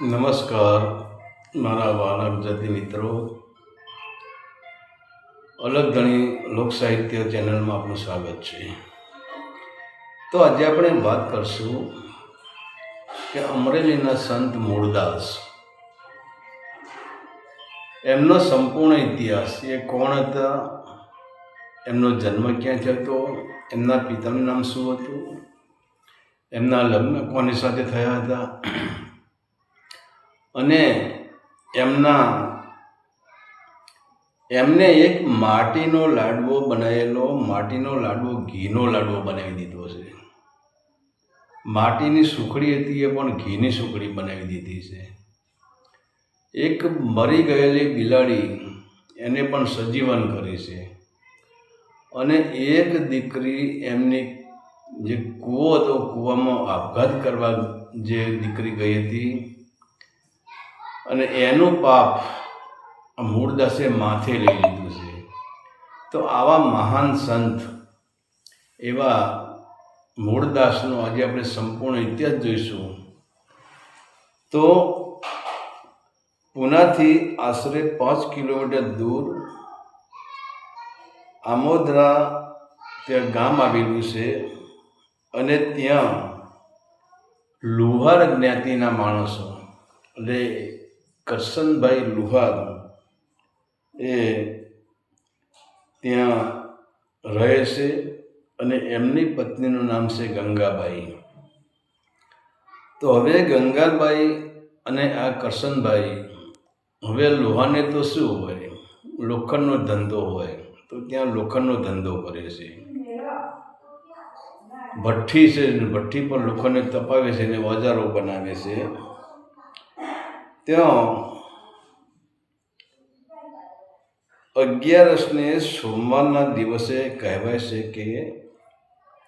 નમસ્કાર મારા વાલા ગુજરાતી મિત્રો. અલગ ધણી લોકસાહિત્ય ચેનલમાં આપનું સ્વાગત છે. તો આજે આપણે વાત કરશું કે અમરેલીના સંત મૂળદાસ, એમનો સંપૂર્ણ ઇતિહાસ, એ કોણ હતા, એમનો જન્મ ક્યાં થયો હતો, એમના પિતાનું નામ શું હતું, એમના લગ્ન કોની સાથે થયા હતા, અને એમને એક માટીનો લાડવો ઘીનો લાડવો બનાવી દીધો છે. માટીની સુખડી હતી, એ પણ ઘીની સુખડી બનાવી દીધી છે. એક મરી ગયેલી બિલાડી, એને પણ સજીવન કરી છે. અને એક દીકરી, એમની જે કૂવો હતો, કૂવામાં આપઘાત કરવા જે દીકરી ગઈ હતી, અને એનું પાપ મૂળદાસે માથે લઈ લીધું છે. તો આવા મહાન સંત એવા મૂળદાસનો આજે આપણે સંપૂર્ણ ઇતિહાસ જોઈશું. તો પુનાથી આશરે 5 કિલોમીટર દૂર આમોદરા ત્યાં ગામ આવેલું છે. અને ત્યાં લુહાર જ્ઞાતિના માણસો, એટલે કરશનભાઈ લુહાર, એ ત્યાં રહે છે. અને એમની પત્નીનું નામ છે ગંગાબાઈ. તો હવે ગંગાબાઈ અને આ કરશનભાઈ, હવે લુહારને તો શું હોય, લોખંડનો ધંધો હોય, તો ત્યાં લોખંડનો ધંધો કરે છે. ભઠ્ઠી છે, ભઠ્ઠી પર લોખંડને તપાવે છે અને ઓજારો બનાવે છે. ત્યાં 11ને સોમવારના દિવસે કહેવાય છે કે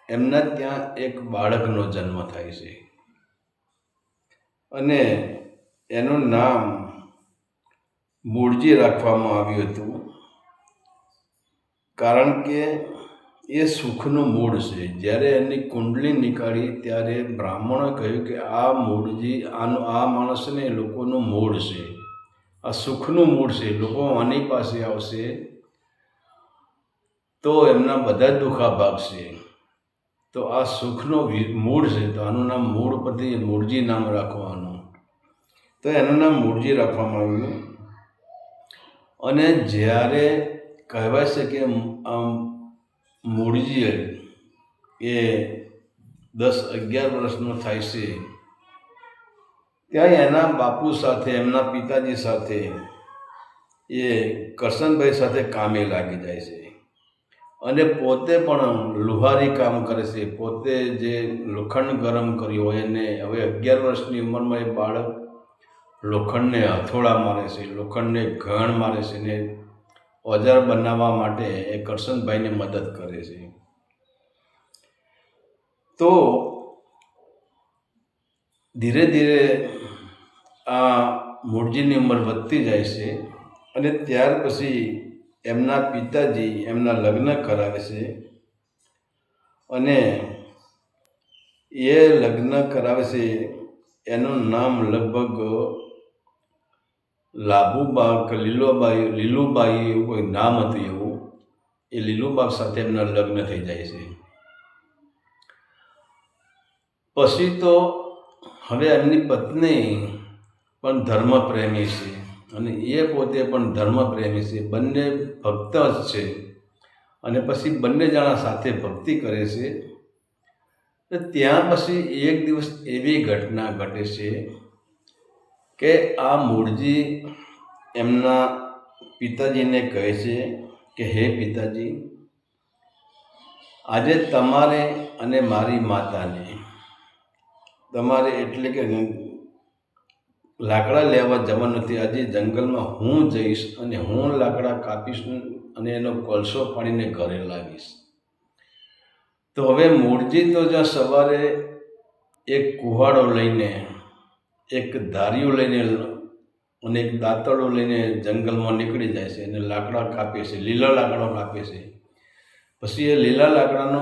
એમના ત્યાં એક બાળકનો જન્મ થાય છે. અને એનું નામ મૂળજી રાખવામાં આવ્યું હતું, કારણ કે એ સુખનું મૂળ છે. જ્યારે એની કુંડલી નીકાળી ત્યારે બ્રાહ્મણોએ કહ્યું કે આ મૂળજી, આ માણસને લોકોનું મૂળ છે, આ સુખનું મૂળ છે. લોકો આની પાસે આવશે તો એમના બધા દુઃખા ભાગશે. તો આ સુખનો મૂળ છે, તો આનું નામ મૂળ પરથી મૂળજી નામ રાખવાનું. તો એનું નામ મૂળજી રાખવામાં આવ્યું. અને જ્યારે કહેવાય છે કે મૂળજી એ 10-11 વર્ષનો થાય છે, ત્યાં એના બાપુ સાથે, એમના પિતાજી સાથે, એ કરશનભાઈ સાથે કામે લાગી જાય છે. અને પોતે પણ લુહારી કામ કરે છે. પોતે જે લોખંડ ગરમ કર્યું હોય એને, હવે 11 વર્ષની ઉંમરમાં એ બાળક લોખંડને હથોડા મારે છે, લોખંડને ઘણ મારે છે, ને ઓજાર બનાવવા માટે એ કરશનભાઈને મદદ કરે છે. તો ધીરે ધીરે આ મૂળજીની ઉંમર વધતી જાય છે. અને ત્યાર પછી એમના પિતાજી એમના લગ્ન કરાવે છે. અને એ લગ્ન કરાવે છે, એનું નામ લગભગ લાભુબા કે લીલુબાઈ એવું કોઈ નામ હતું. એવું એ લીલુબા સાથે એમના લગ્ન થઈ જાય છે. પછી તો હવે એમની પત્ની પણ ધર્મપ્રેમી છે, અને એ પોતે પણ ધર્મપ્રેમી છે. બંને ભક્ત જ છે. અને પછી બંને જણા સાથે ભક્તિ કરે છે. ત્યાં પછી એક દિવસ એવી ઘટના ઘટે છે કે આ મૂળજી એમના પિતાજીને કહે છે કે હે પિતાજી, આજે તમારે અને મારી માતાને, તમારે એટલે કે લાકડા લેવા જવાનું નથી. આજે જંગલમાં હું જઈશ અને હું લાકડા કાપીશ અને એનો કોલસો પાડીને ઘરે લાવીશ. તો હવે મૂળજી તો જ્યાં સવારે એક કુહાડો લઈને, એક ધારિયું લઈને અને એક દાંતરડો લઈને જંગલમાં નીકળી જાય છે અને લાકડા કાપે છે, લીલા લાકડો કાપે છે. પછી એ લીલા લાકડાનો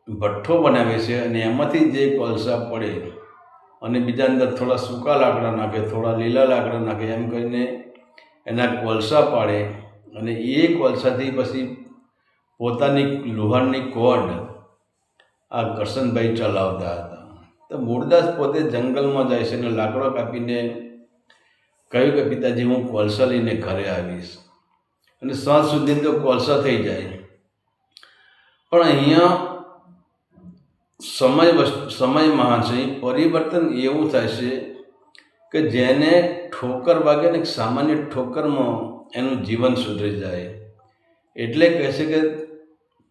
ભઠ્ઠો બનાવે છે અને એમાંથી જે કોલસા પડે અને બીજા અંદર થોડા સૂકા લાકડા નાખે, થોડા લીલા લાકડા નાખે, એમ કરીને એના કોલસા પાડે અને એ કોલસાથી પછી પોતાની લુહારની કોડ આ કરશનભાઈ ચલાવતા હતા. તો મૂળદાસ પોતે જંગલમાં જાય છે અને લાકડો કાપીને કહ્યું કે પિતાજી હું કોલસા લઈને ઘરે આવીશ, અને સાંજ સુધી તો કોલસા થઈ જાય. પણ અહીંયા સમયમાં છે પરિવર્તન એવું થાય છે કે જેને ઠોકર વાગે ને સામાન્ય ઠોકરમાં એનું જીવન સુધરી જાય. એટલે કહે છે કે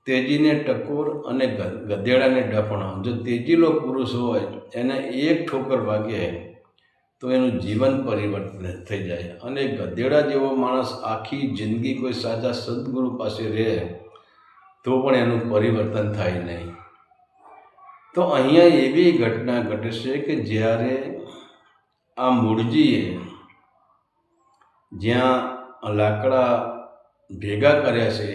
તેજીને ટકોર અને ગધેડાને ડફણો. જો તેજીલો પુરુષ હોય એને એક ઠોકર વાગે તો એનું જીવન પરિવર્તન થઈ જાય, અને ગધેડા જેવો માણસ આખી જિંદગી કોઈ સાચા સદગુરુ પાસે રહે તો પણ એનું પરિવર્તન થાય નહીં. તો અહીંયા એવી ઘટના ઘટે છે કે જ્યારે આ મૂળજીએ જ્યાં લાકડા ભેગા કર્યા છે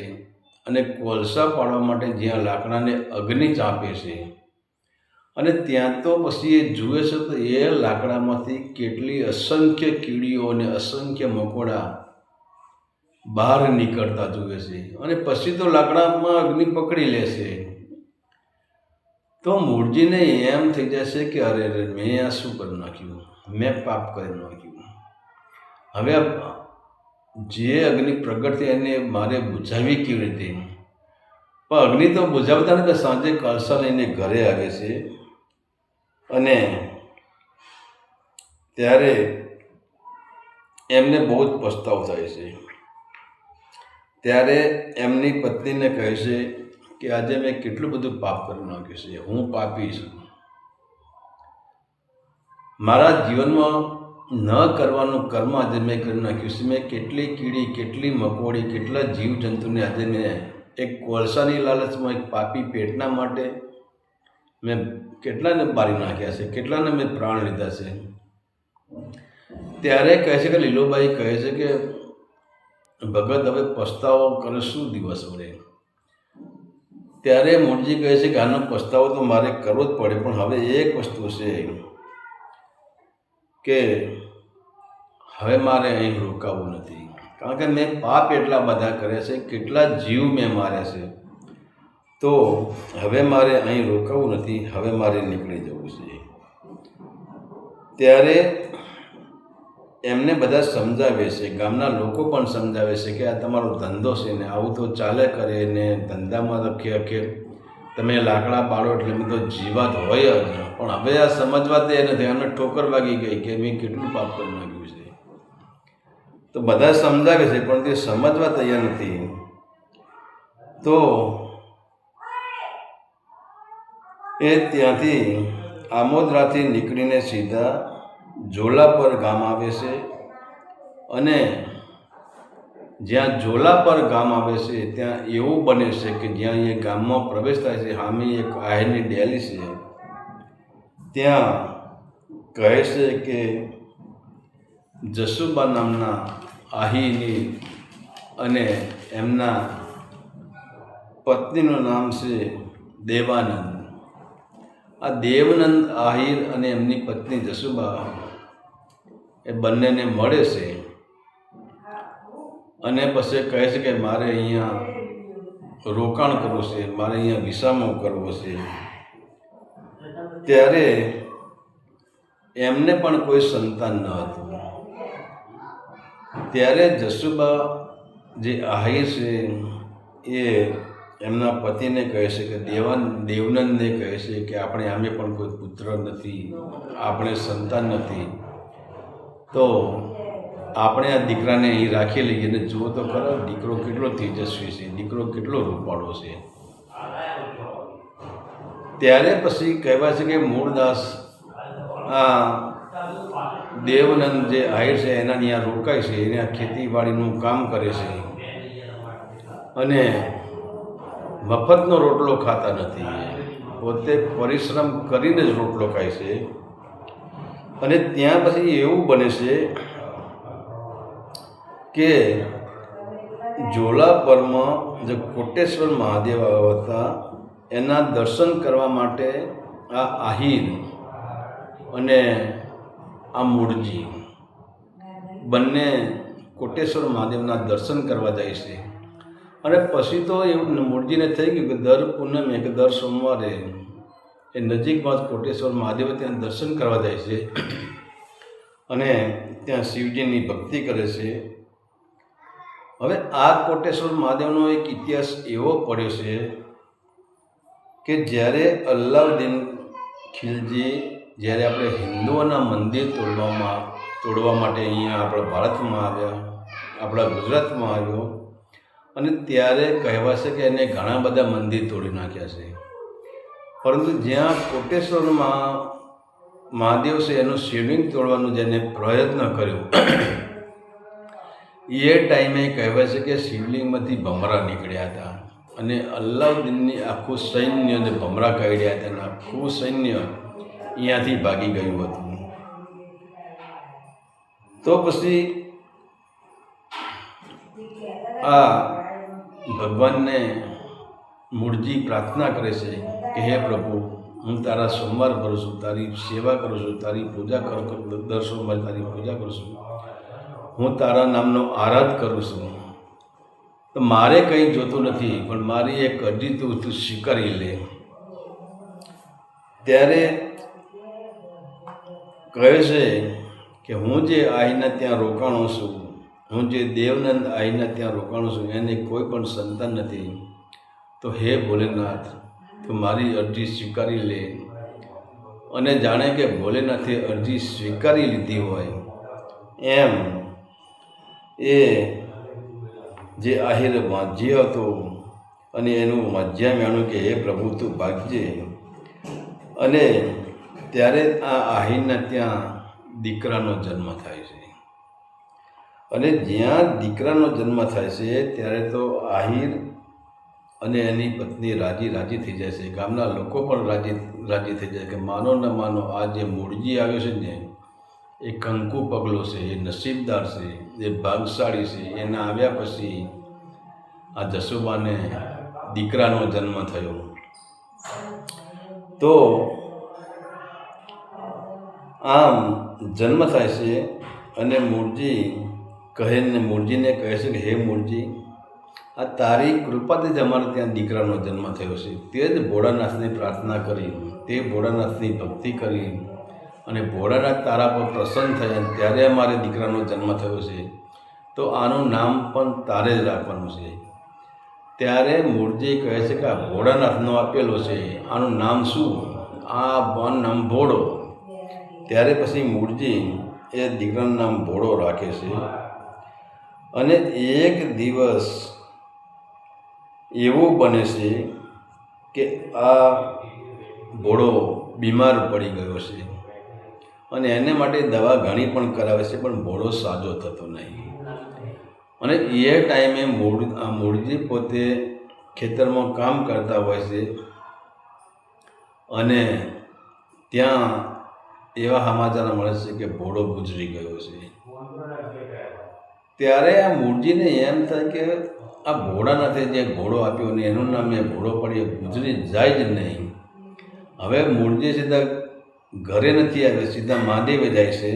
અને કોલસા પાડવા માટે જ્યાં લાકડાને અગ્નિ ચાંપે છે, અને ત્યાં તો પછી એ જુએ છે તો એ લાકડામાંથી કેટલી અસંખ્ય કીડીઓ અને અસંખ્ય મકોડા બહાર નીકળતા જુએ છે, અને પછી તો લાકડામાં અગ્નિ પકડી લેશે. તો મૂળજીને એમ થઈ જશે કે અરે મેં આ શું કરી નાખ્યું, મેં પાપ કરી નાખ્યું. હવે જે અગ્નિ પ્રગટ થઈ એને મારે બુઝાવી કેવી રીતે? પણ અગ્નિ તો બુઝાવતા નથી. સાંજે કળસા લઈને ઘરે આવે છે અને ત્યારે એમને બહુ જ પસ્તાવો થાય છે. ત્યારે એમની પત્નીને કહે છે કે આજે મેં કેટલું બધું પાપ કરી નાખ્યું છે, હું પાપી છું. મારા જીવનમાં ન કરવાનું કર્મ આજે મેં કરી નાખ્યું છે. મેં કેટલી કીડી, કેટલી મકોડી, કેટલા જીવજંતુને આજે મેં એક કોલસાની લાલચમાં, એક પાપી પેટના માટે મેં કેટલાને મારી નાખ્યા છે, કેટલાને મેં પ્રાણ લીધા છે. ત્યારે કહે છે કે લીલોબાઈ કહે છે કે ભગત હવે પસ્તાવો કરે શું દિવસ વડે? ત્યારે મૂળજી કહે છે કે આનો પસ્તાવો તો મારે કરવો જ પડે, પણ હવે એક વસ્તુ છે કે હવે મારે અહીં રોકાવું નથી, કારણ કે મેં પાપ એટલા બધા કર્યા છે, કેટલા જીવ મેં માર્યા છે, તો હવે મારે અહીં રોકાવું નથી, હવે મારે નીકળી જવું છે. ત્યારે એમને બધા સમજાવે છે, ગામના લોકો પણ સમજાવે છે કે આ તમારો ધંધો છે ને આવું તો ચાલે કરે ને, ધંધામાં તો કે તમે લાકડા બાળો એટલે મેં તો જીવાત હોય જ. પણ હવે આ સમજવા તે નથી, એમને ઠોકર વાગી ગઈ કે મેં કેટલું પાપ કરી નાખ્યું છે. તો બધા સમજાવે છે પણ તે સમજવા તૈયાર નથી. તો એ ત્યાંથી આમોદરાથી નીકળીને સીધા જોલાપર ગામ આવે છે, અને જ્યાં જોલાપર ગામ આવે છે ત્યાં એવું બને છે કે જ્યાં એ ગામમાં પ્રવેશ થાય છે, સામે એક આહીરની ડેલી છે. ત્યાં કહે છે કે જસુબા નામના આહીની અને એમના પત્નીનું નામ છે દેવાનંદ. આ દેવનંદ આહિર અને એમની પત્ની જસુબા એ બંનેને મળે છે અને પછી કહે છે કે મારે અહીંયા રોકાણ કરવું છે, મારે અહીંયા વિસામો કરવો છે. ત્યારે એમને પણ કોઈ સંતાન ન હતું. ત્યારે જસુબા જે આહિર છે એ એમના પતિને કહે છે કે દેવનંદને કહે છે કે આપણે આમે પણ કોઈ પુત્ર નથી, આપણે સંતાન નથી, તો આપણે આ દીકરાને અહીં રાખી લઈએ. અને જુઓ તો ખરો દીકરો કેટલો તેજસ્વી છે, દીકરો કેટલો રૂપાળો છે. ત્યારે પછી કહેવાય છે કે મૂળદાસ આ દેવનંદ જે આહિર છે એના ત્યાં રોકાય છે, એને આ ખેતીવાડીનું કામ કરે છે અને મફતનો રોટલો ખાતા નથી, પોતે પરિશ્રમ કરીને જ રોટલો ખાય છે. અને ત્યાં પછી એવું બને છે કે જોલાપરમાં જે કોટેશ્વર મહાદેવ આવ્યા હતા એના દર્શન કરવા માટે આ આહિર અને આ મૂળજી બંને કોટેશ્વર મહાદેવના દર્શન કરવા જાય છે. અને પછી તો એવું મૂળજીને થઈ ગયું કે દર પૂનમે કે દર સોમવારે એ નજીકમાં જ કોટેશ્વર મહાદેવ ત્યાં દર્શન કરવા જાય છે અને ત્યાં શિવજીની ભક્તિ કરે છે. હવે આ કોટેશ્વર મહાદેવનો એક ઇતિહાસ એવો પડ્યો છે કે જ્યારે અલાઉદ્દીન ખિલજી જ્યારે આપણે હિન્દુઓના મંદિર તોડવા માટે અહીંયા આપણા ભારતમાં આવ્યા, આપણા ગુજરાતમાં આવ્યો, અને ત્યારે કહેવાશે કે એને ઘણા બધા મંદિર તોડી નાખ્યા છે. પરંતુ જ્યાં કોટેશ્વરમાં મહાદેવ છે એનું શિવલિંગ તોડવાનો જેને પ્રયત્ન કર્યો એ ટાઈમે કહેવાય છે કે શિવલિંગમાંથી ભમરા નીકળ્યા હતા અને અલાઉદ્દીનની આખું સૈન્યને ભમરા કાઢ્યા હતા અને આખું સૈન્ય અહીંયાથી ભાગી ગયું હતું. તો પછી આ ભગવાનને મૂળજી પ્રાર્થના કરે છે કે હે પ્રભુ, હું તારા સોમવાર કરું છું, તારી સેવા કરું છું, તારી પૂજા કરું, દર સોમવાર તારી પૂજા કરું છું, હું તારા નામનો આરાધ કરું છું, તો મારે કંઈ જોતું નથી, પણ મારી એક અરજી તું સ્વીકારી લે. ત્યારે કહે છે કે હું જે આહીના ત્યાં રોકાણો છું, હું જે દેવનંદ આહીના ત્યાં રોકાણો છું, એને કોઈ પણ સંતાન નથી, તો હે ભોલેનાથ, તો મારી અરજી સ્વીકારી લે. અને જાણે કે ભોલેનાથે અરજી સ્વીકારી લીધી હોય એમ એ જે આહિર વાંજ્ય હતો અને એનું વાંજ્યા માન્યું કે હે પ્રભુ તું ભાગજે. અને ત્યારે આ આહિરના ત્યાં દીકરાનો જન્મ થાય છે. અને જ્યાં દીકરાનો જન્મ થાય છે ત્યારે તો આહિર અને એની પત્ની રાજી થઈ જાય છે. ગામના લોકો પણ રાજી થઈ જાય કે માનો ન માનો આ જે મૂળજી આવ્યો છે ને એ કંકુ પગલો છે, એ નસીબદાર છે, એ ભાગશાળી છે. એના આવ્યા પછી આ જસુબાને દીકરાનો જન્મ થયો. તો આમ જન્મ થાય છે અને મૂળજીને કહે છે કે હે મૂળજી, આ તારી કૃપાથી જ અમારે ત્યાં દીકરાનો જન્મ થયો છે. તે જ ભોળાનાથની પ્રાર્થના કરી, તે ભોળાનાથની ભક્તિ કરી અને ભોળાનાથ તારા પર પ્રસન્ન થયા, ત્યારે અમારે દીકરાનો જન્મ થયો છે, તો આનું નામ પણ તારે જ રાખવાનું છે. ત્યારે મૂળજી કહે છે કે આ ભોળાનાથનો આપેલો છે, આનું નામ શું? આ નામ ભોળો. ત્યારે પછી મૂળજી એ દીકરાનું નામ ભોળો રાખે છે. અને એક દિવસ એવું બને છે કે આ ભોળો બીમાર પડી ગયો છે અને એને માટે દવા ઘણી પણ કરાવે છે, પણ ભોળો સાજો થતો નહીં. અને એ ટાઈમે મૂળજી પોતે ખેતરમાં કામ કરતા હોય છે અને ત્યાં એવા સમાચાર મળે છે કે ભોળો ગુજરી ગયો છે. ત્યારે આ મૂળજીને એમ થાય કે આ ભોળાનાથે જે ઘોડો આપ્યો ને એનું નામ એ ભોળો પડી ગુજરી જાય જ નહીં. હવે મૂળજી સીધા ઘરે નથી આવ્યા, સીધા મહાદેવે જાય છે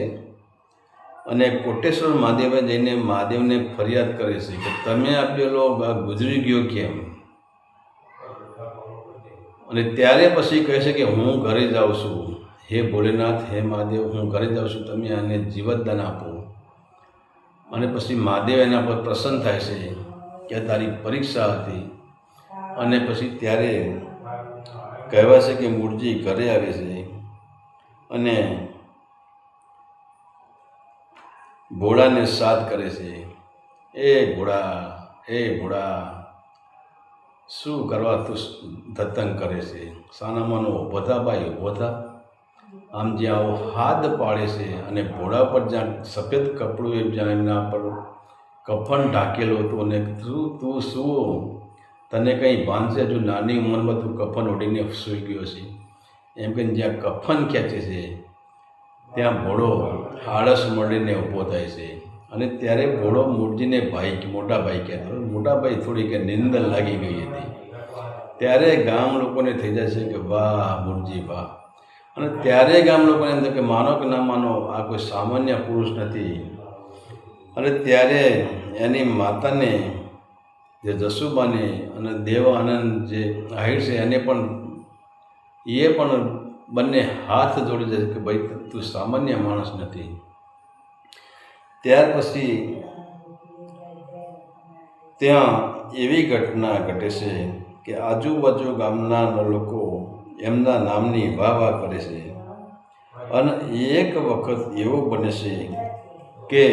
અને કોટેશ્વર મહાદેવે જઈને મહાદેવને ફરિયાદ કરે છે કે તમે આપેલો ગુજરી ગયો કેમ? અને ત્યારે પછી કહે છે કે હું ઘરે જાઉં છું, હે ભોલેનાથ, હે મહાદેવ, હું ઘરે જાઉં છું, તમે આને જીવતદાન આપો. અને પછી મહાદેવ એના પર પ્રસન્ન થાય છે કે તારી પરીક્ષા હતી. અને પછી ત્યારે કહેવાય છે કે મૂળજી ઘરે આવે છે અને ભોળાને સાથ કરે છે. એ ભોળા શું કરવા તું ધતંગ કરે છે? સાનામાનો ઊભો થા ભાઈ, ઊભો થા. આમ જ્યાં આવો હાથ પાડે છે અને ભોળા પર જ્યાં સફેદ કપડું જ્યાં એમના પર કફન ઢાંકેલું હતું અને તું શું તને કંઈ ભાન છે? જો નાની ઉંમરમાં તું કફન ઓઢીને સૂઈ ગયો છે એમ કહીને જ્યાં કફન ખેંચે છે ત્યાં ભોળો આળસ મળીને ઊભો થાય છે. અને ત્યારે ભોળો મૂળજીને મોટા ભાઈ કહેતો. મોટા ભાઈ થોડીક નિંદર લાગી ગઈ હતી. ત્યારે ગામ લોકોને થઈ જાય છે કે વાહ મૂળજી વાહ, અને ત્યારે ગામ લોકોને એમ કે માનો કે ના માનો, આ કોઈ સામાન્ય પુરુષ નથી. અને ત્યારે એની માતાને જે જસુબાને અને દેવ આનંદ જે આહિર છે એને પણ બંને હાથ જોડી દે કે ભાઈ તું સામાન્ય માણસ નથી. ત્યાર પછી ત્યાં એવી ઘટના ઘટે છે કે આજુબાજુ ગામના લોકો એમના નામની વાહ કરે છે. અને એક વખત એવું બને છે કે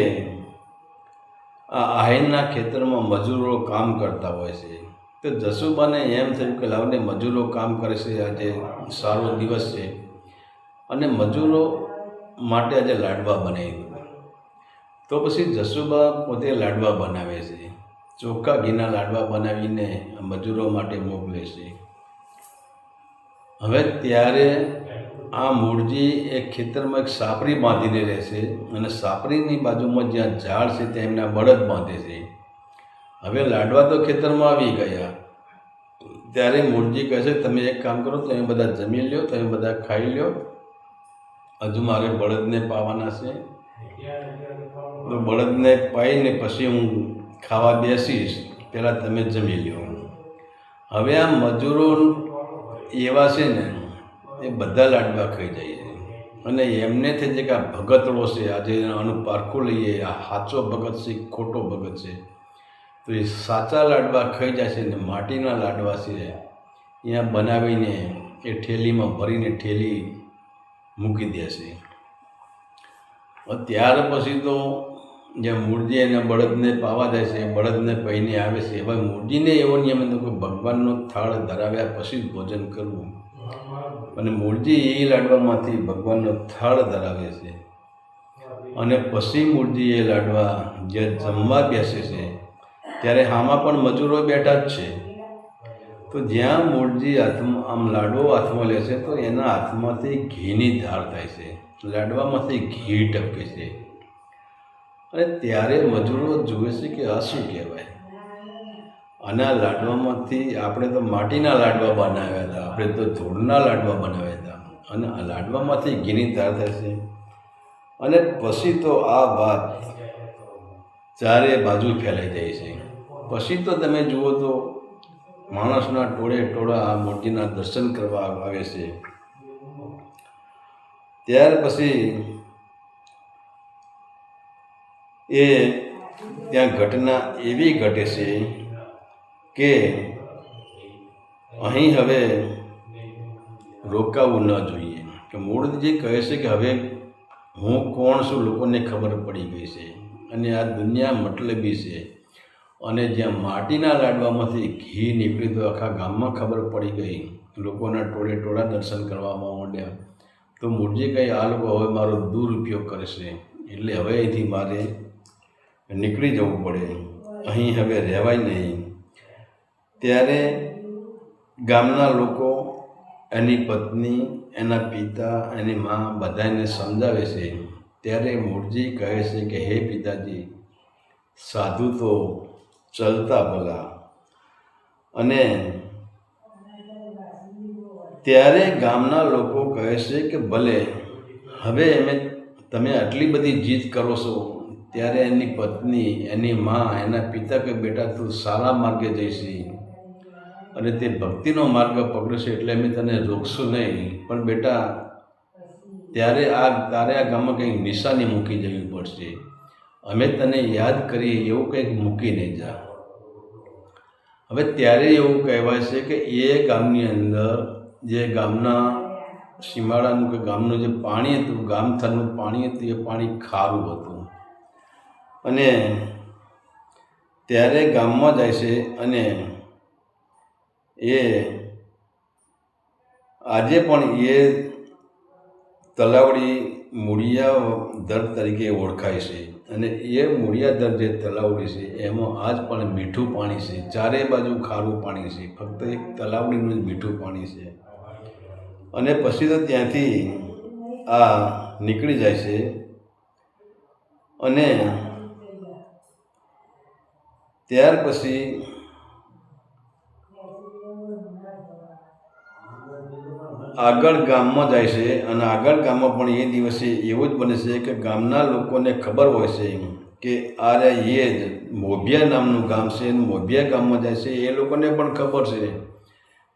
આ આહિરના ખેતરમાં મજૂરો કામ કરતા હોય છે. તો જસુબાને એમ થયું કે લાવને મજૂરો કામ કરે છે, આજે સારો દિવસ છે અને મજૂરો માટે આજે લાડવા બનાવી દો. તો પછી જસુબા પોતે લાડવા બનાવે છે, ચોખ્ખા ઘીના લાડવા બનાવીને મજૂરો માટે મોકલે છે. હવે ત્યારે આ મૂળજી એક ખેતરમાં એક સાપરી બાંધીને રહે છે અને સાપરીની બાજુમાં જ્યાં ઝાડ છે ત્યાં એમના બળદ બાંધે છે. હવે લાડવા તો ખેતરમાં આવી ગયા. ત્યારે મૂળજી કહે છે તમે એક કામ કરો, તમે બધા જમી લ્યો, તમે બધા ખાઈ લ્યો, હજુ મારે બળદને પાવાના છે. તો બળદને પાઈને પછી હું ખાવા બેસીશ, પહેલાં તમે જમી લ્યો. હવે આ મજૂરો એવા છે ને એ બધા લાડવા ખાઈ જાય છે અને એમને થઈ જાય કે આ ભગતડો છે, આજે આનું પારખું લઈએ, આ સાચો ભગત છે ખોટો ભગત છે. તો એ સાચા લાડવા ખાઈ જાય છે ને માટીના લાડવા છે અહીંયા બનાવીને એ ઠેલીમાં ભરીને ઠેલી મૂકી દે છે. ત્યાર પછી તો જ્યાં મૂળજી એના બળદને પાવા જાય છે, બળદને પહીને આવે છે. હવે મૂળજીને એવો નિયમ હતો કે ભગવાનનો થાળ ધરાવ્યા પછી જ ભોજન કરવું. અને મૂળજી એ લાડવામાંથી ભગવાનનો થાળ ધરાવે છે અને પછી મૂળજી એ લાડવા જે જમવા બેસે છે ત્યારે આમાં પણ મજૂરો બેઠા જ છે. તો જ્યાં મૂળજી આમ લાડવો હાથમાં લે છે તો એના હાથમાંથી ઘીની ધાર થાય છે, લાડવામાંથી ઘી ટપકે છે. અને ત્યારે મજૂરો જુએ છે કે આ શું કહેવાય. આના લાડવામાંથી આપણે તો માટીના લાડવા બનાવ્યા હતા, આપણે તો ધૂળના લાડવા બનાવ્યા હતા અને આ લાડવામાંથી ઘીની ધાર થાય છે. અને પછી તો આ વાત ચારે બાજુ ફેલાઈ જાય છે. પછી તો તમે જુઓ તો માણસના ટોળે ટોળા આ મૂર્તિના દર્શન કરવા આવે છે. ત્યાર પછી એ ત્યાં ઘટના એવી ઘટે છે કે અહીં હવે રોકાવું ન જોઈએ. કે મૂળજી કહે છે કે હવે હું કોણ છું લોકોને ખબર પડી ગઈ છે અને આ દુનિયા મતલબી છે. અને જ્યાં માટીના લાડવામાંથી ઘી નીકળ્યું તો આખા ગામમાં ખબર પડી ગઈ, લોકોના ટોળે ટોળા દર્શન કરવામાં માંડ્યા. તો મૂળજી કહે આ લોકો હવે મારો દુરુપયોગ કરે છે, એટલે હવે અહીંથી મારે નીકળી જવું પડે, અહીં હવે રહેવાય નહીં. ત્યારે ગામના લોકો, એની પત્ની, એના પિતા, એની મા બધાને સમજાવે છે. ત્યારે મૂળજી કહે છે કે હે પિતાજી, સાધુ તો ચલતા ભલા. અને ત્યારે ગામના લોકો કહે છે કે ભલે, હવે તમે આટલી બધી જીદ કરો છો. ત્યારે એની પત્ની, એની મા, એના પિતા કે બેટા તું સારા માર્ગે જઈશી અને તે ભક્તિનો માર્ગ પકડશે એટલે અમે તને રોકશું નહીં, પણ બેટા તારે આ ગામમાં કંઈક નિશાની મૂકી જવી પડશે, અમે તને યાદ કરીએ એવું કંઈક મૂકી નહીં જા. હવે ત્યારે એવું કહેવાય છે કે એ ગામની અંદર જે ગામના સીમાડાનું કે ગામનું જે પાણી હતું, ગામથરનું પાણી હતું, એ પાણી ખારું હતું. અને ત્યારે ગામમાં જાય છે અને એ આજે પણ એ તલાવડી મૂળિયાદર તરીકે ઓળખાય છે. અને એ મૂળિયાદર જે તલાવડી છે એમાં આજ પણ મીઠું પાણી છે, ચારે બાજુ ખારું પાણી છે, ફક્ત એક તલાવડીનું જ મીઠું પાણી છે. અને પછી તો ત્યાંથી આ નીકળી જાય છે અને ત્યાર પછી આગળ ગામમાં જાય છે અને આગળ ગામમાં પણ એ દિવસે એવું જ બને છે કે ગામના લોકોને ખબર હોય છે કે આ એ જ મોભિયા નામનું ગામ છે અને મોભિયા ગામમાં જાય છે. એ લોકોને પણ ખબર છે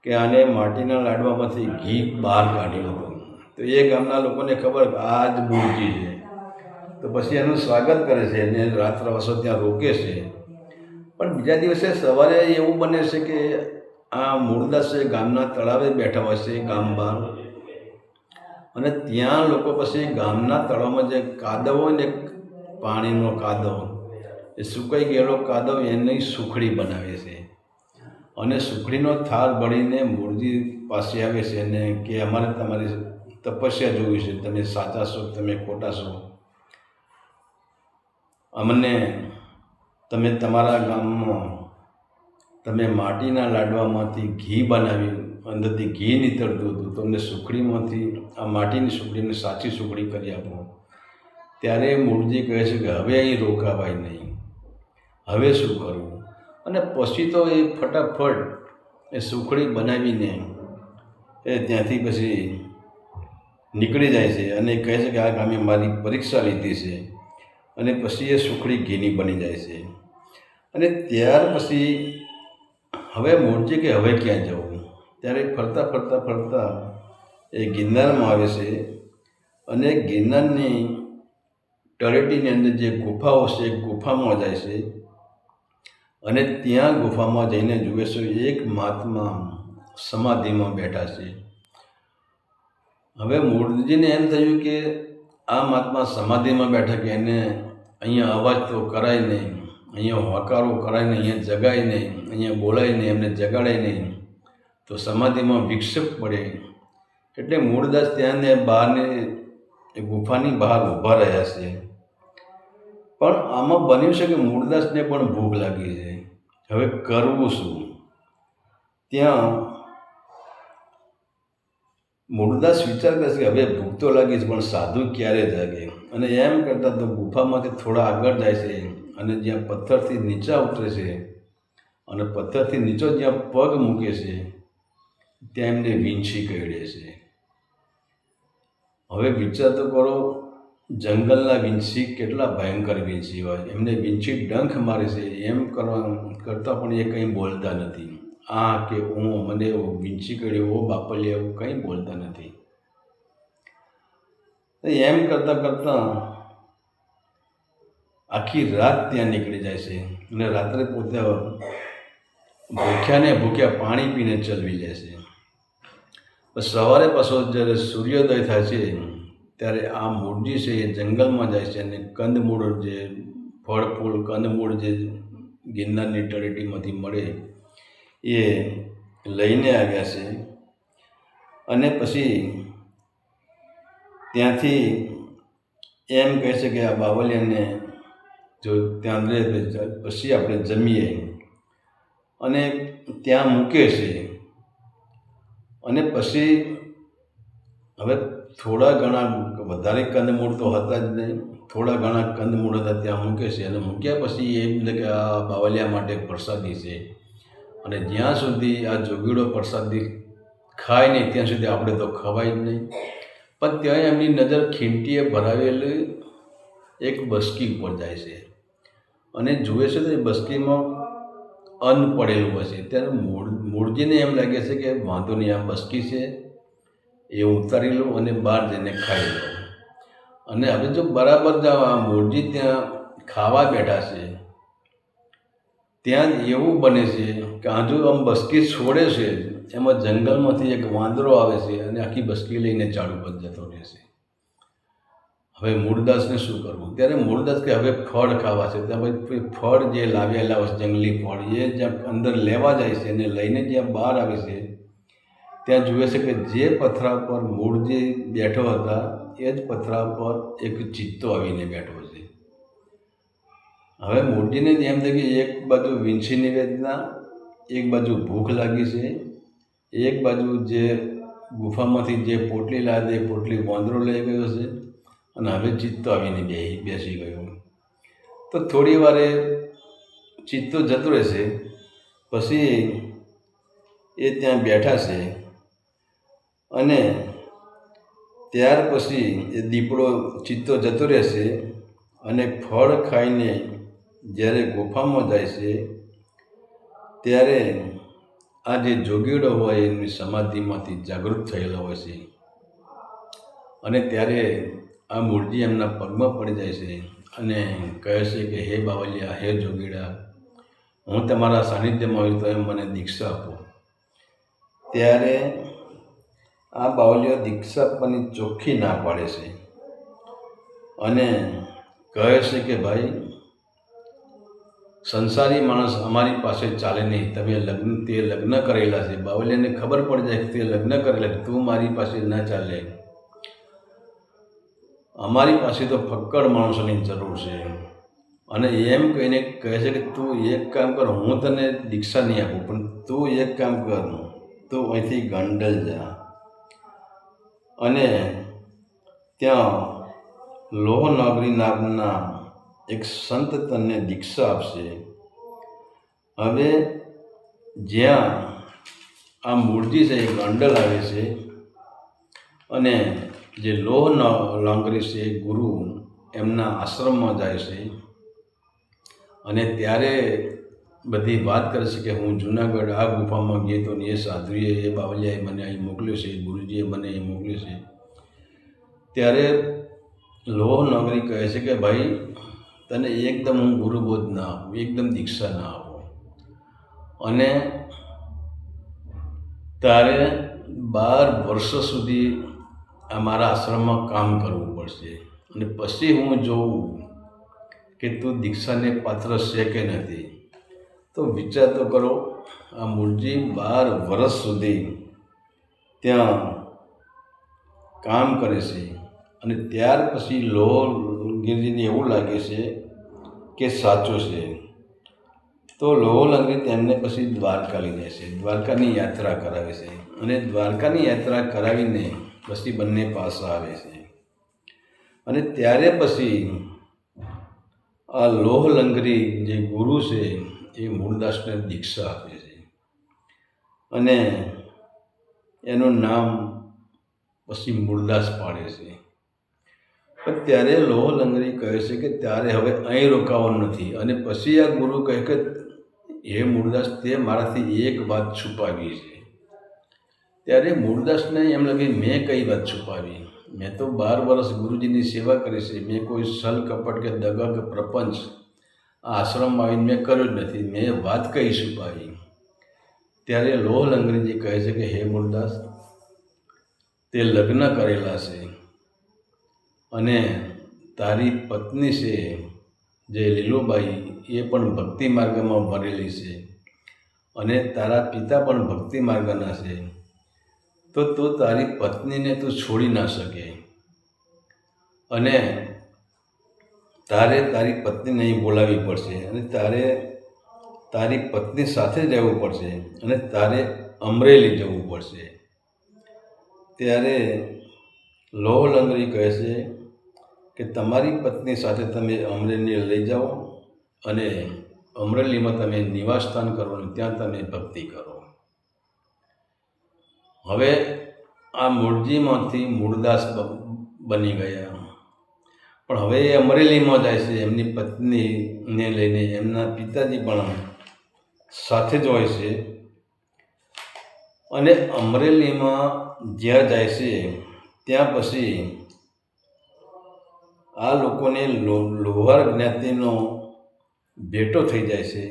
કે આને માટીના લાડવામાંથી ઘી બહાર કાઢ્યું હતું. તો એ ગામના લોકોને ખબર કે આ જ મૂર્તિ છે. તો પછી એનું સ્વાગત કરે છે અને રાત્રવાસો ત્યાં રોકે છે. પણ બીજા દિવસે સવારે એવું બને છે કે આ મૂળદાસ ગામના તળાવે બેઠા હોય છે ગામ બહાર, અને ત્યાં લોકો પછી ગામના તળાવમાં જે કાદવ હોય ને, પાણીનો કાદવ, એ સુકાઈ ગયેલો કાદવ એની સુખડી બનાવે છે અને સુખડીનો થાળ ભરીને મૂળજી પાસે આવે છે અને કે અમારે તમારી તપસ્યા જોવી છે, તમે સાચા છો, તમે ખોટા છો, અમને તમે તમારા ગામમાં તમે માટીના લાડવામાંથી ઘી બનાવ્યું, અંદરથી ઘી નીતરતું હતું, તો અમને સુખડીમાંથી આ માટીની સુખડીને સાચી સુખડી કરી આપો. ત્યારે મૂળજી કહે છે કે હવે અહીં રોકાવાય નહીં, હવે શું કરવું? અને પછી તો એ ફટાફટ એ સુખડી બનાવીને એ ત્યાંથી પછી નીકળી જાય છે અને કહે છે કે આ ગામે મારી પરીક્ષા લીધી છે, અને પછી એ સુખડી ઘીની બની જાય છે. અને ત્યાર પછી હવે મૂળજી કે હવે ક્યાં જવું? ત્યારે ફરતા ફરતા ફરતા એ ગિરનારમાં આવે છે અને ગિરનારની તળેટીની અંદર જે ગુફાઓ છે એ ગુફામાં જાય છે અને ત્યાં ગુફામાં જઈને જુએ છે એક મહાત્મા સમાધિમાં બેઠા છે. હવે મૂળજીને એમ થયું કે આ મહાત્મા સમાધિમાં બેઠા કે એને અહીંયા અવાજ તો કરાય નહીં, અહીંયા હોકારો કરાય નહીં, અહીંયા જગાય નહીં, અહીંયા બોલાય નહીં, એમને જગાડાય નહીં, તો સમાધિમાં વિક્ષેપ પડે. એટલે મૂળદાસ ત્યાંને બહારની ગુફાની બહાર ઊભા રહ્યા છે. પણ આમાં બન્યું છે કે મૂળદાસને પણ ભૂખ લાગી છે. હવે કરવું શું? ત્યાં મૂળદાસ વિચાર કરે છે કે હવે ભૂખ તો લાગી છે, પણ સાધુ ક્યારે જાગે? અને એમ કરતાં તો ગુફામાંથી થોડા આગળ જાય છે અને જ્યાં પથ્થરથી નીચા ઉતરે છે અને પથ્થરથી નીચો જ્યાં પગ મૂકે છે ત્યાં એમને વીંછી કરડે છે. હવે વિચાર તો કરો, જંગલના વીંછી કેટલા ભયંકર વીંછી હોય. એમને વીંછી ડંખ મારે છે, એમ કરતાં પણ એ કંઈ બોલતા નથી. આ કે હું મને વીંછી કર્યો, ઓ બાપલિયા, એવું કંઈ બોલતા નથી. એમ કરતાં કરતાં આખી રાત ત્યાં નીકળી જાય છે અને રાત્રે પોતે ભૂખ્યા પાણી પીને ચલવી જાય છે. બસ સવારે પાછો જ્યારે સૂર્યોદય થાય છે ત્યારે આ મૂળજી છે એ જંગલમાં જાય છે અને કંદમૂળ, જે ફળ ફૂલ કંદમૂળ જે ગિરનારની તળેટીમાંથી મળે એ લઈને આવ્યા છે. અને પછી ત્યાંથી એમ કહે છે કે આ બાવલિયાને જો ત્યાં રહે પછી આપણે જમીએ, અને ત્યાં મૂકે છે. અને પછી હવે થોડા ઘણા, વધારે કંદમૂળ તો હતા જ નહીં, થોડા ઘણા કંદમૂળ હતા ત્યાં મૂકે છે. અને મૂક્યા પછી એમ કે આ બાવલિયા માટે પ્રસાદી છે, અને જ્યાં સુધી આ જોગીડો પ્રસાદી ખાય નહીં ત્યાં સુધી આપણે તો ખવાય જ નહીં. પણ ત્યાં એમની નજર ખીંટીએ ભરાવેલી એક બસકી ઉપર જાય છે અને જુએ છે તો એ બસકીમાં અન્ન પડેલું હોય છે. ત્યારે મૂળજીને એમ લાગે છે કે વાંધો નહીં, આ બસકી છે એ ઉતારી લઉં અને બહાર જઈને ખાઈ લઉં. અને હવે જો બરાબર આ મૂળજી ત્યાં ખાવા બેઠા છે ત્યાં એવું બને છે કે હજુ આમ બસકી છોડે છે, એમાં જંગલમાંથી એક વાંદરો આવે છે અને આખી બસકી લઈને ઝાડ ઉપર જતો રહે છે. હવે મૂળદાસને શું કરવું? ત્યારે મૂળદાસ કે હવે ફળ ખાવા છે. ત્યાં પછી ફળ જે લાવેલા હોય જંગલી ફળ એ જ્યાં અંદર લેવા જાય છે અને લઈને જ્યાં બહાર આવે છે ત્યાં જુએ છે કે જે પથરા પર મૂળજી બેઠો હતા એ જ પથરા પર એક ચિત્તો આવીને બેઠો છે. હવે મૂળજીને એમ થાય કે એક બાજુ વીંછીની વેદના, એક બાજુ ભૂખ લાગી છે, એક બાજુ જે ગુફામાંથી જે પોટલી લાવી એ પોટલી વાંદરો લઈ ગયો છે, અને હવે ચિત્તો આવીને બેસી ગયો. તો થોડી વારે ચિત્તો જતો રહેશે, પછી એ ત્યાં બેઠા છે અને ત્યાર પછી એ દીપડો ચિત્તો જતો રહેશે અને ફળ ખાઈને જ્યારે ગુફામાં જાય છે ત્યારે આ જે જોગીડો હોય એમની સમાધિમાંથી જાગૃત થયેલો હોય છે અને ત્યારે આ મૂળજી એમના પગમાં પડી જાય છે અને કહે છે કે હે બાવલિયા, હે જોગીડા, હું તમારા સાનિધ્યમાં આવ્યો તો એમ મને દીક્ષા આપો. ત્યારે આ બાવલિયો દીક્ષા આપવાની ચોખ્ખી ના પાડે છે અને કહે છે કે ભાઈ, સંસારી માણસ અમારી પાસે ચાલે નહીં. તે લગ્ન કરેલા છે. બાવલિયાને ખબર પડી જાય કે તે લગ્ન કરેલા, તું મારી પાસે ના ચાલે. અમારી પાસે તો ફક્કડ માણસોની જરૂર છે. અને એમ કહીને કહે છે કે તું એક કામ કર, હું તને દીક્ષા નહીં આપું, પણ તું એક કામ કર, તું અહીંથી ગંડલ જા અને ત્યાં લોહનગરી નામના એક સંત તને દીક્ષા આપશે. હવે જ્યાં આ મૂળજી છે એ ગંડલ આવે છે અને જે લોહનગરી છે ગુરુ એમના આશ્રમમાં જાય છે અને ત્યારે બધી વાત કરે છે કે હું જુનાગઢ આ ગુફામાં ગયો તો એ સાધુએ, એ બાવલિયાએ મને અહીં મોકલ્યો છે, ગુરુજીએ મને અહીં મોકલ્યો છે. ત્યારે લોહનગરી કહે છે કે ભાઈ, તને એકદમ હું ગુરુબોધ ના આપું, એકદમ દીક્ષા ના આપું, અને તારે 12 વર્ષ સુધી આ મારા આશ્રમમાં કામ કરવું પડશે અને પછી હું જોઉં કે તું દીક્ષાને પાત્ર છે કે નથી. તો વિચાર તો કરો, આ મૂળજી 12 વર્ષ સુધી ત્યાં કામ કરે છે અને ત્યાર પછી લોહલંગીરજીને એવું લાગે છે કે સાચું છે. તો લોહલંગીર તેમને પછી દ્વારકા લઈ જાય છે, દ્વારકાની યાત્રા કરાવે છે અને દ્વારકાની યાત્રા કરાવીને પછી બંને પાછા આવે છે અને ત્યારે પછી આ લોહલંગરી જે ગુરુ છે એ મૂળદાસને દીક્ષા આપે છે અને એનું નામ પછી મૂળદાસ પાડે છે. પણ ત્યારે લોહલંગરી કહે છે કે ત્યારે હવે અહીં રોકાવાનું નથી. અને પછી આ ગુરુ કહે કે હે મૂળદાસ, તે મારાથી એક વાત છુપાવી છે. ત્યારે મૂળદાસને એમ લાગે, મેં કઈ વાત છુપાવી? મેં તો 12 વર્ષ ગુરુજીની સેવા કરી છે, મેં કોઈ છલ કપટ કે દગા કે પ્રપંચ આ આશ્રમમાં આવીને મેં કર્યો જ નથી, મેં વાત કઈ છુપાવી? ત્યારે લોહલંગરીજી કહે છે કે હે મૂળદાસ, તે લગ્ન કરેલા છે અને તારી પત્ની છે જે લીલુબાઈ, એ પણ ભક્તિ માર્ગમાં ભરેલી છે અને તારા પિતા પણ ભક્તિ માર્ગના છે. તો તું તારી પત્નીને તું છોડી ના શકે અને તારે તારી પત્નીને અહીં બોલાવવી પડશે અને તારે તારી પત્ની સાથે જ રહેવું પડશે અને તારે અમરેલી જવું પડશે. ત્યારે લોહલંગરી કહે છે કે તમારી પત્ની સાથે તમે અમરેલી લઈ જાઓ અને અમરેલીમાં તમે નિવાસસ્થાન કરો અને ત્યાં તમે ભક્તિ કરો. હવે આ મૂળજીમાંથી મૂળદાસ બની ગયા, પણ હવે એ અમરેલીમાં જાય છે એમની પત્નીને લઈને. એમના પિતાજી પણ સાથે જ હોય છે અને અમરેલીમાં જ્યાં જાય છે ત્યાં પછી આ લોકોને લોહાર જ્ઞાતિનો ભેટો થઈ જાય છે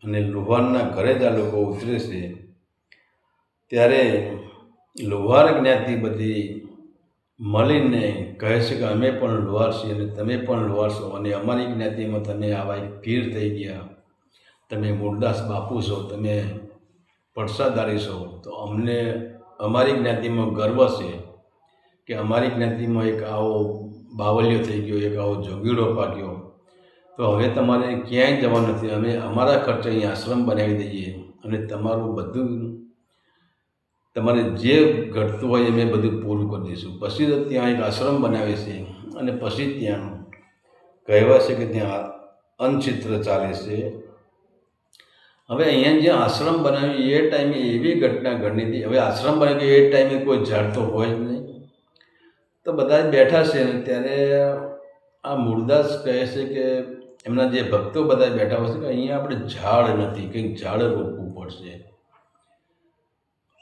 અને લોહારના ઘરે જ આ લોકો ઉતરે છે. ત્યારે લોહાર જ્ઞાતિ બધી મળીને કહે છે કે અમે પણ લોહાર છીએ અને તમે પણ લોહાર છો અને અમારી જ્ઞાતિમાં તમે આવા એક પીર થઈ ગયા, તમે મૂળદાસ બાપુ છો, તમે પડસાદારી છો, તો અમને અમારી જ્ઞાતિમાં ગર્વ છે કે અમારી જ્ઞાતિમાં એક આવો બાવલિયો થઈ ગયો, એક આવો જોગીડો પાક્યો. તો હવે તમારે ક્યાંય જવાનું નથી, અમે અમારા ખર્ચે અહીં આશ્રમ બનાવી દઈએ અને તમારું બધું, તમારે જે ઘટતું હોય એ મેં બધું પૂરું કરી દઈશું. પછી તો ત્યાં એક આશ્રમ બનાવે છે અને પછી ત્યાં કહેવાય છે કે ત્યાં અન્નચિત્ર ચાલે છે હવે અહીંયા જે આશ્રમ બનાવ્યું એ ટાઈમે એવી ઘટના ઘટની હતી. હવે આશ્રમ બનાવ્યું કે એ ટાઈમે કોઈ ઝાડ તો હોય જ નહીં, તો બધા જ બેઠા છે ને ત્યારે આ મૂળદાસ કહે છે કે એમના જે ભક્તો બધા બેઠા હોય છે કે અહીંયા આપણે ઝાડ નથી, કંઈક ઝાડ રોપવું પડશે.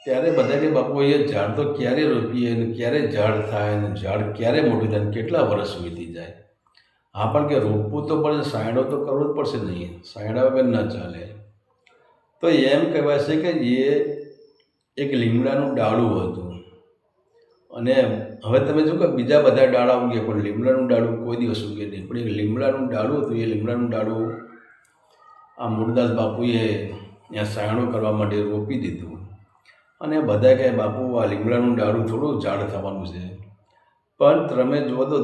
ત્યારે બધા કે બાપુ એ ઝાડ તો ક્યારે રોપીએ ને ક્યારે ઝાડ થાય ને ઝાડ ક્યારે મોટું થાય ને કેટલા વર્ષ વીતી જાય. હા પણ કે રોપવું તો પડે, સાયડો તો કરવો જ પડશે, નહીં સાયડા વગર ન ચાલે. તો એમ કહેવાય છે કે એ એક લીમડાનું ડાળું હતું. અને હવે તમે જો કે બીજા બધા ડાળા ઉગે પણ લીમડાનું ડાળું કોઈ દિવસ ઉગે નહીં. પણ એક લીમડાનું ડાળું હતું. એ લીમડાનું ડાળું આ મૂળદાસ બાપુએ ત્યાં સાયણો કરવા માટે રોપી દીધું. અને બધા કહે બાપુ આ લીમડાનું ડાળું થોડું ઝાડ થવાનું છે. પણ તમે જુઓ તો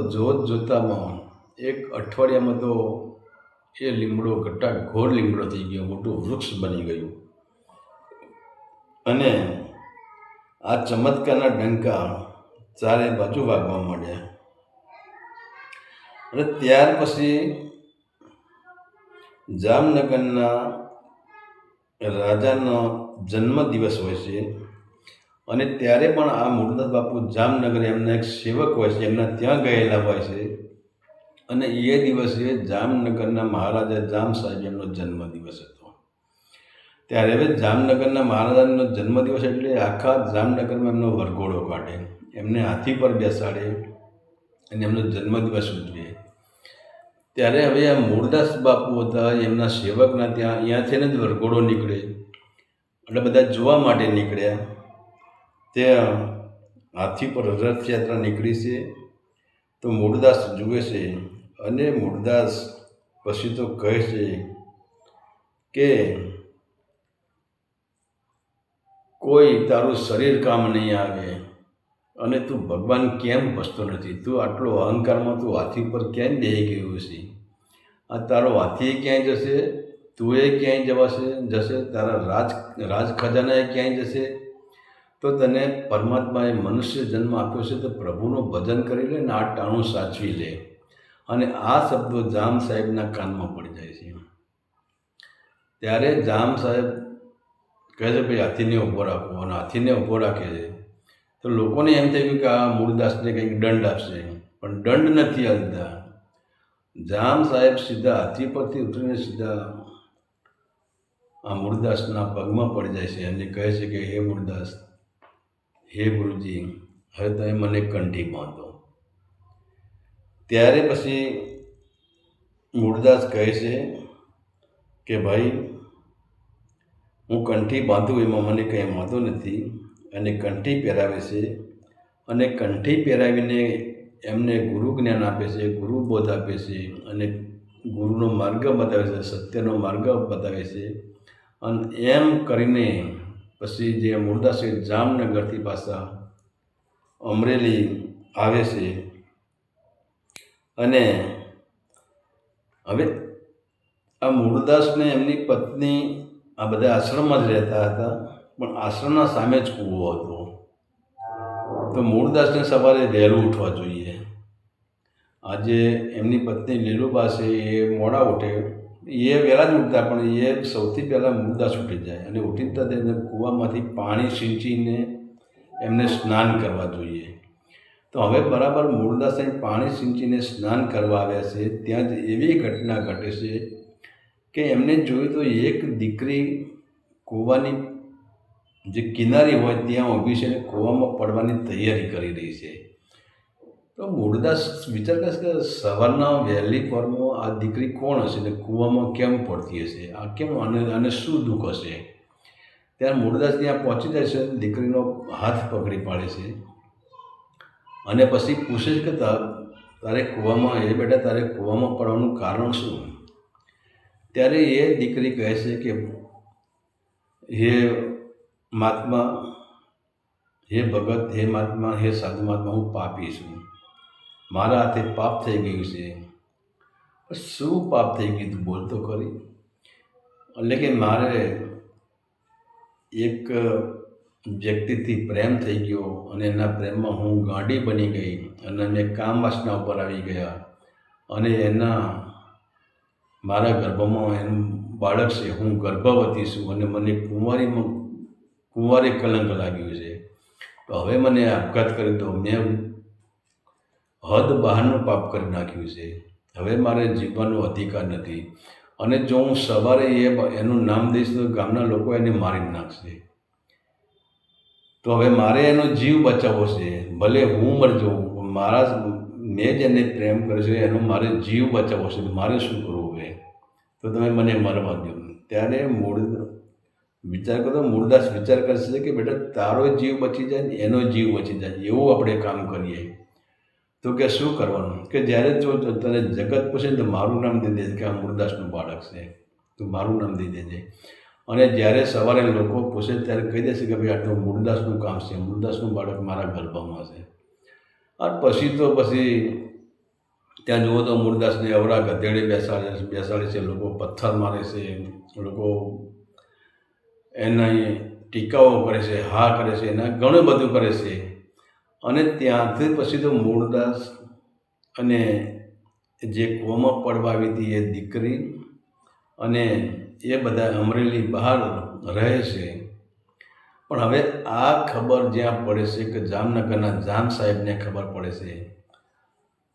જોતામાં એક અઠવાડિયામાં તો એ લીમડો ઘોર લીમડો થઈ ગયો, મોટું વૃક્ષ બની ગયું. અને આ ચમત્કારના ડંકા ચારે બાજુ વાગવા માંડ્યા. અને ત્યાર પછી જામનગરના રાજાનો જન્મદિવસ હોય છે. અને ત્યારે પણ આ મૂળદાસ બાપુ જામનગર એમના એક સેવક હોય છે, એમના ત્યાં ગયેલા હોય છે. અને એ દિવસે જામનગરના મહારાજા જામ સાહેબ એમનો જન્મદિવસ હતો. ત્યારે હવે જામનગરના મહારાજાનો જન્મદિવસ એટલે આખા જામનગરમાં એમનો વરઘોડો કાઢે, એમને હાથી પર બેસાડે અને એમનો જન્મદિવસ ઉજવે. ત્યારે હવે આ મૂળદાસ બાપુ હતા એમના સેવકના ત્યાં અહીંયાથી જ વરઘોડો નીકળે એટલે બધા જોવા માટે નીકળ્યા. ત્યાં હાથી પર રથયાત્રા નીકળી છે. તો મૂળદાસ જુએ છે અને મૂળદાસ પછી તો કહે છે કે કોઈ તારું શરીર કામ નહીં આવે અને તું ભગવાન કેમ બસતો નથી? તું આટલો અહંકારમાં તું હાથી પર કેમ બેસી ગયું છે? આ તારો હાથી ક્યાંય જશે, તું એ ક્યાંય જશે, તારા રાજ ખજાના એ ક્યાંય જશે. તો તને પરમાત્માએ મનુષ્ય જન્મ આપ્યો છે તો પ્રભુનું ભજન કરી લે ને આ ટાણું સાચવી લે. અને આ શબ્દો જામ સાહેબના કાનમાં પડી જાય છે. ત્યારે જામ સાહેબ કહે છે ભાઈ હાથીને ઊભો રાખો, અને હાથીને ઊભો રાખે છે. તો લોકોને એમ થઈ ગયું કે આ મૂળદાસને કંઈક દંડ આપશે, પણ દંડ નથી આપતા. જામ સાહેબ સીધા હાથી પરથી ઉતરીને સીધા આ મૂળદાસના પગમાં પડી જાય છે અને કહે છે કે હે મૂળદાસ, હે ગુરુજી, હવે તમે મને કંઠી બાંધો. ત્યારે પછી મૂળદાસ કહે છે કે ભાઈ હું કંઠી બાંધું એમાં મને કંઈ વાંધો નથી. અને કંઠી પહેરાવે છે અને કંઠી પહેરાવીને એમને ગુરુ જ્ઞાન આપે છે, ગુરુ બોધ આપે છે અને ગુરુનો માર્ગ બતાવે છે, સત્યનો માર્ગ બતાવે છે. અને એમ કરીને પછી જે મૂળદાસ જામનગરથી પાછા અમરેલી આવે છે. અને હવે આ મૂળદાસને એમની પત્ની આ બધા આશ્રમમાં જ રહેતા હતા, પણ આશ્રમના સામે જ કૂવો હતો. તો મૂળદાસને સવારે વહેલું ઉઠવા જોઈએ. આજે એમની પત્ની લીલુબા છે એ મોડા ઉઠે, એ વહેલા જ ઉઠતા, પણ એ સૌથી પહેલાં મૂળદાસ ઉઠી જાય અને ઉઠીતા તેને કૂવામાંથી પાણી સિંચીને એમને સ્નાન કરવા જોઈએ. તો હવે બરાબર મૂળદાસ પાણી સિંચીને સ્નાન કરવા આવ્યા છે ત્યાં જ એવી ઘટના ઘટે છે કે એમને જોયું તો એક દીકરી કૂવાની જે કિનારી હોય ત્યાં ઊભી છે અને કૂવામાં પડવાની તૈયારી કરી રહી છે. તો મૂળદાસ વિચાર કરે કે સવારના વહેલી પોરમાં આ દીકરી કોણ હશે ને કૂવામાં કેમ પડતી હશે, આ કેમ આને શું દુઃખ હશે? ત્યારે મૂળદાસ ત્યાં પહોંચી જાય છે, દીકરીનો હાથ પકડી પાડે છે અને પછી પૂછે છે કે તારે કૂવામાં બેટા તારે કૂવામાં પડવાનું કારણ શું? ત્યારે એ દીકરી કહે છે કે હે મહાત્મા, હે ભગત, હે મહાત્મા, હે સાધુ મહાત્મા, હું પાપી છું, મારા હાથે પાપ થઈ ગયું છે. શું પાપ થઈ ગયું તું બોલતો ખરી? એટલે કે મારે એક વ્યક્તિથી પ્રેમ થઈ ગયો અને એના પ્રેમમાં હું ગાંડી બની ગઈ અને મેં કામ વાસના ઉપર આવી ગયા અને એના મારા ગર્ભમાં એનું બાળક છે, હું ગર્ભવતી છું અને મને કુંવારી કલંક લાગ્યું છે. તો હવે મને આપઘાત કરી દો. મેં હદ બહારનું પાપ કરી નાખ્યું છે. હવે મારે જીવવાનો અધિકાર નથી. અને જો હું સવારે એનું નામ દઈશ તો ગામના લોકો એને મારી નાખશે. તો હવે મારે એનો જીવ બચાવવો છે. ભલે હું મરી જાઉં, મેં જેને પ્રેમ કર્યો છે એનો મારે જીવ બચાવવો છે. મારે શું કરવું હવે? તો તમે મને મરવા દો. ત્યારે મૂળદાસ વિચાર કરશે કે બેટા, તારો જીવ બચી જાય ને એનો જીવ બચી જાય એવું આપણે કામ કરીએ. તો કે શું કરવાનું? કે જ્યારે જો તને જગત પૂછે ને તો મારું નામ દઈ દેજે કે આ મૂળદાસનું બાળક છે, તો મારું નામ દઈ દેજે. અને જ્યારે સવારે લોકો પૂછે ત્યારે કહી દેશે કે ભાઈ આટલું મૂળદાસનું કામ છે, મૂળદાસનું બાળક મારા ગર્ભમાં છે. આ પછી ત્યાં જુઓ તો મૂળદાસને અવરા ગધેડે બેસાડે છે, લોકો પથ્થર મારે છે, લોકો એના ટીકાઓ કરે છે, હા કરે છે, એના ઘણું બધું કરે છે. અને ત્યાંથી પછી તો મૂળદાસ અને જે કોમાં પડવા આવી હતી એ દીકરી અને એ બધા અમરેલી બહાર રહે છે. પણ હવે આ ખબર જ્યાં પડે છે કે જામનગરના જામ સાહેબને ખબર પડે છે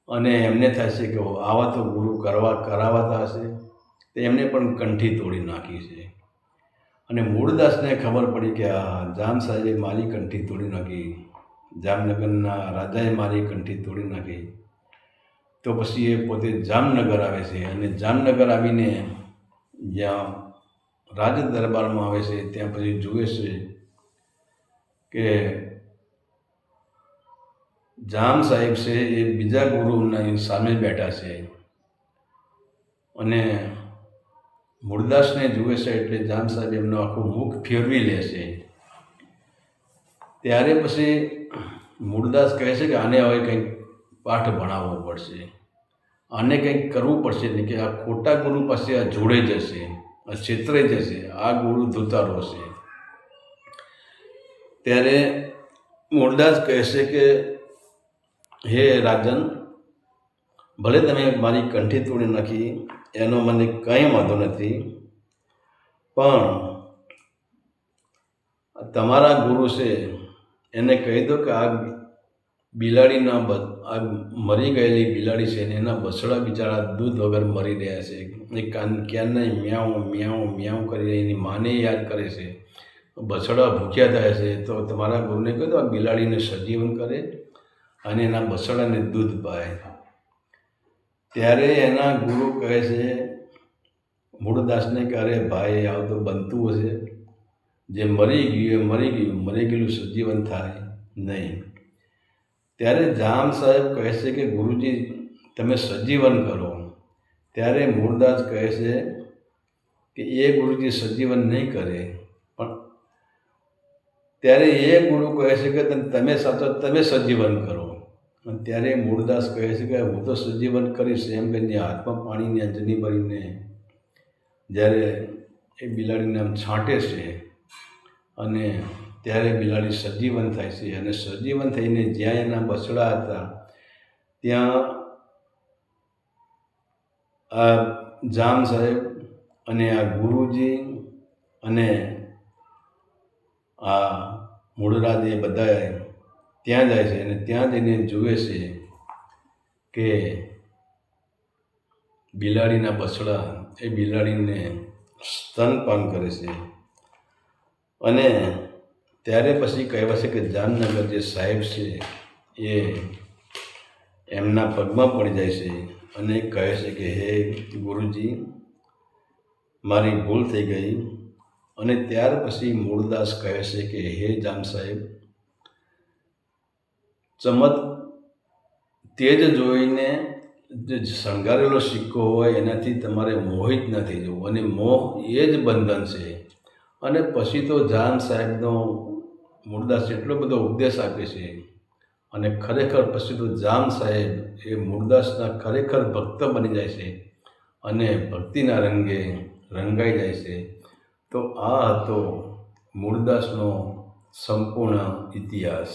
અને એમને થાય છે કે આવા તો ગુરુ કરાવાતા હશે, તો એમને પણ કંઠી તોડી નાખી છે. અને મૂળદાસને ખબર પડી કે આ જામ સાહેબે મારી કંઠી તોડી નાખી, જામનગરના રાજાએ મારી કંઠી તોડી નાખી. તો પછી એ પોતે જામનગર આવે છે અને જામનગર આવીને જ્યાં રાજ દરબારમાં આવે છે ત્યાં પછી જુએ છે કે જામ સાહેબ છે એ બીજા ગુરુના સામે બેઠા છે. અને મૂળદાસને જુએ છે એટલે જામ સાહેબ એમનું આખું મુખ ફેરવી લે છે. ત્યારે પછી મૂળદાસ કહે છે કે આને હવે કંઈક પાઠ ભણાવવો પડશે, આને કંઈક કરવું પડશે. એટલે કે આ ખોટા ગુરુ પાસે આ જોડાઈ જશે, આ છેતરાઈ જશે, આ ગુરુ ધુતારો છે. ત્યારે મૂળદાસ કહે છે કે હે રાજન, ભલે તમે મારી કંઠી તોડી નાખી એનો મને કંઈ વાંધો નથી, પણ તમારા ગુરુ છે એને કહી દો કે આ મરી ગયેલી બિલાડી છે ને એના બછડા બિચારા દૂધ વગર મરી રહ્યા છે. એ ક્યારના મ્યાઉ મ્યાઉ મ્યાઉ કરી એની માને યાદ કરે છે, બછડા ભૂખ્યા થાય છે. તો તમારા ગુરુને કહી દો આ બિલાડીને સજીવન કરે અને એના બછડાને દૂધ પાય. ત્યારે એના ગુરુ કહે છે મૂળદાસને કે અરે ભાઈ, આવું તો બનતું હશે, જે મરી ગયેલું સજીવન થાય નહીં. ત્યારે જામ સાહેબ કહે છે કે ગુરુજી તમે સજીવન કરો. ત્યારે મૂળદાસ કહે છે કે એ ગુરુજી સજીવન નહીં કરે, પણ ત્યારે એ ગુરુ કહે છે કે તમે સાચો, તમે સજીવન કરો. ત્યારે મૂળદાસ કહે છે કે હું તો સજીવન કરીશ એમ કહીને હાથમાં પાણીની અંજની ભરીને જ્યારે એ બિલાડીને આમ છાંટે છે અને ત્યારે બિલાડી સજીવન થાય છે. અને સજીવન થઈને જ્યાં એના બછડા હતા ત્યાં આ જામ સાહેબ અને આ ગુરુજી અને આ મૂળરાજ એ બધા ત્યાં જાય છે અને ત્યાં જઈને જુએ છે કે બિલાડીના બછડા એ બિલાડીને સ્તનપાન કરે છે. અને ત્યારે પછી કહેવાય છે કે જામનગર જે સાહેબ છે એ એમના પગમાં પડી જાય છે અને કહે છે કે હે ગુરુજી, મારી ભૂલ થઈ ગઈ. અને ત્યાર પછી મૂળદાસ કહે છે કે હે જામ સાહેબ, તેજ જોઈને જે શણગારેલો સિક્કો હોય એનાથી તમારે મોહિત ન થઈ જવું, અને મોહ એ જ બંધન છે. અને પછી તો જામ સાહેબનો મૂળદાસ એટલો બધો ઉપદેશ આપે છે અને ખરેખર પછી તો જામ સાહેબ એ મૂળદાસના ખરેખર ભક્ત બની જાય છે અને ભક્તિના રંગે રંગાઈ જાય છે. તો આ હતો મૂળદાસનો સંપૂર્ણ ઇતિહાસ.